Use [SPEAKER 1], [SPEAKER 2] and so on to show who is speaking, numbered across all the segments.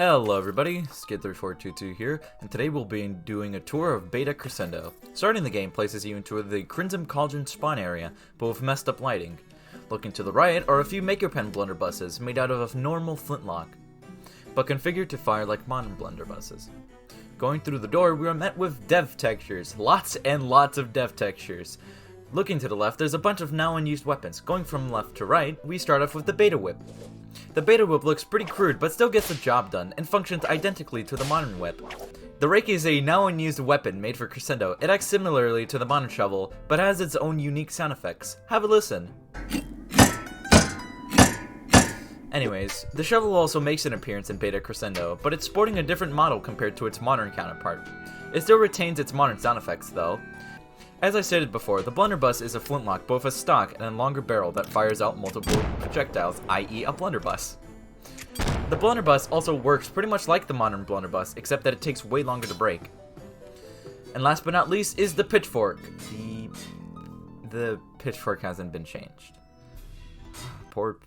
[SPEAKER 1] Hello everybody, Skid3422 here, and today we'll be doing a tour of Beta Crescendo. Starting the game places you into the Crimson Cauldron spawn area, but with messed up lighting. Looking to the right are a few Maker Pen blunderbusses made out of a normal flintlock, but configured to fire like modern blunderbusses. Going through the door, we are met with dev textures, lots and lots of dev textures. Looking to the left, there's a bunch of now unused weapons. Going from left to right, we start off with the Beta Whip. The Beta Whip looks pretty crude, but still gets the job done, and functions identically to the modern whip. The Rake is a now unused weapon made for Crescendo. It acts similarly to the modern shovel, but has its own unique sound effects. Have a listen. Anyways, the shovel also makes an appearance in Beta Crescendo, but it's sporting a different model compared to its modern counterpart. It still retains its modern sound effects though. As I stated before, the Blunderbuss is a flintlock, both a stock and a longer barrel that fires out multiple projectiles, i.e. a blunderbuss. The Blunderbuss also works pretty much like the modern Blunderbuss, except that it takes way longer to break. And last but not least is the Pitchfork. The Pitchfork hasn't been changed. Poor.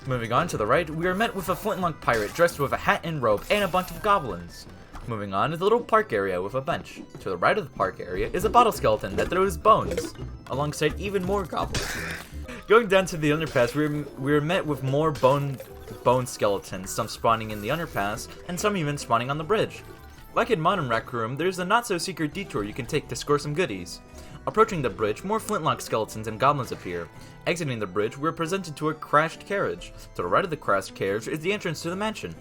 [SPEAKER 1] Moving on to the right, we are met with a flintlock pirate dressed with a hat and robe and a bunch of goblins. Moving on is a little park area with a bench. To the right of the park area is a bottle skeleton that throws bones, alongside even more goblins. Going down to the underpass, we're met with more bone skeletons, some spawning in the underpass, and some even spawning on the bridge. Like in Modern Rec Room, there's a not-so-secret detour you can take to score some goodies. Approaching the bridge, more flintlock skeletons and goblins appear. Exiting the bridge, we're presented to a crashed carriage. To the right of the crashed carriage is the entrance to the mansion.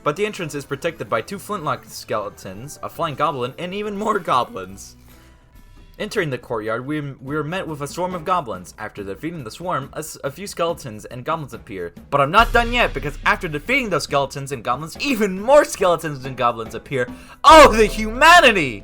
[SPEAKER 1] But the entrance is protected by two flintlock skeletons, a flying goblin, and even more goblins. Entering the courtyard, we are met with a swarm of goblins. After defeating the swarm, a few skeletons and goblins appear. But I'm not done yet, because after defeating those skeletons and goblins, even more skeletons and goblins appear. Oh, the humanity!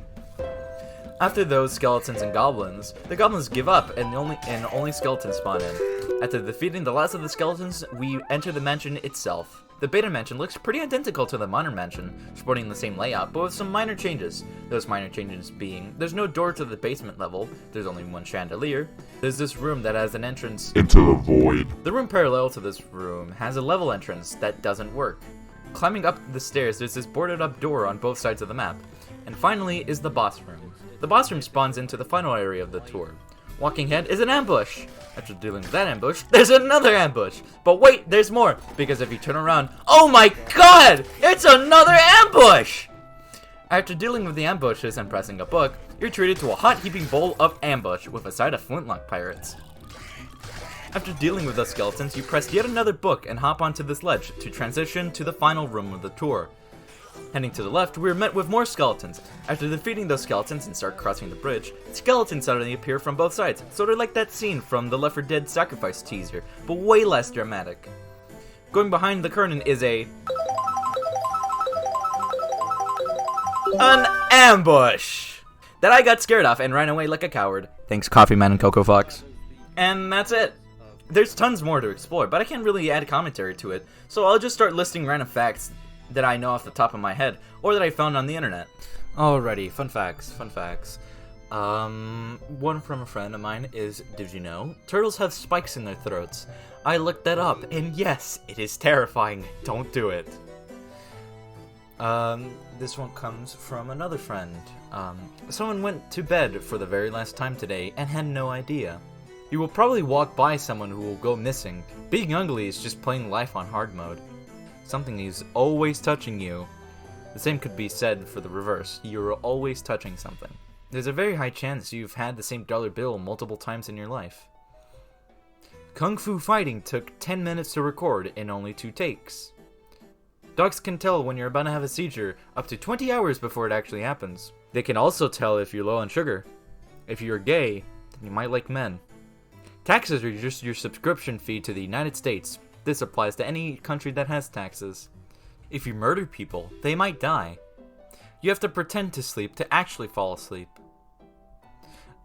[SPEAKER 1] After those skeletons and goblins, the goblins give up and only skeletons spawn in. After defeating the last of the skeletons, we enter the mansion itself. The Beta Mansion looks pretty identical to the modern mansion, sporting the same layout, but with some minor changes. Those minor changes being, there's no door to the basement level, there's only one chandelier, there's this room that has an entrance
[SPEAKER 2] into the void.
[SPEAKER 1] The room parallel to this room has a level entrance that doesn't work. Climbing up the stairs, there's this boarded up door on both sides of the map. And finally is the boss room. The boss room spawns into the final area of the tour. Walking ahead is an ambush. After dealing with that ambush, there's another ambush. But wait, there's more, because if you turn around, oh my god, it's another ambush! After dealing with the ambushes and pressing a book, you're treated to a hot heaping bowl of ambush with a side of flintlock pirates. After dealing with the skeletons, you press yet another book and hop onto this ledge to transition to the final room of the tour. Heading to the left, we are met with more skeletons. After defeating those skeletons and start crossing the bridge, skeletons suddenly appear from both sides, sort of like that scene from the Left 4 Dead Sacrifice teaser, but way less dramatic. Going behind the curtain is an ambush that I got scared off and ran away like a coward. Thanks, Coffee Man and Cocoa Fox. And that's it. There's tons more to explore, but I can't really add commentary to it, so I'll just start listing random facts that I know off the top of my head, or that I found on the internet. Alrighty, fun facts. One from a friend of mine is, did you know turtles have spikes in their throats? I looked that up, and yes, it is terrifying. Don't do it. This one comes from another friend. Someone went to bed for the very last time today and had no idea. You will probably walk by someone who will go missing. Being ugly is just playing life on hard mode. Something is always touching you. The same could be said for the reverse. You're always touching something. There's a very high chance you've had the same dollar bill multiple times in your life. Kung Fu fighting took 10 minutes to record in only 2 takes. Dogs can tell when you're about to have a seizure up to 20 hours before it actually happens. They can also tell if you're low on sugar. If you're gay, then you might like men. Taxes are just your subscription fee to the United States. This applies to any country that has taxes. If you murder people, they might die. You have to pretend to sleep to actually fall asleep.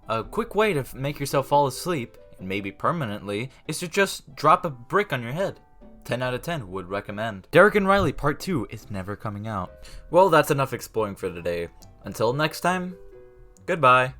[SPEAKER 1] A quick way to make yourself fall asleep, and maybe permanently, is to just drop a brick on your head. 10 out of 10 would recommend. Derek and Riley Part 2 is never coming out. Well, that's enough exploring for today. Until next time, goodbye.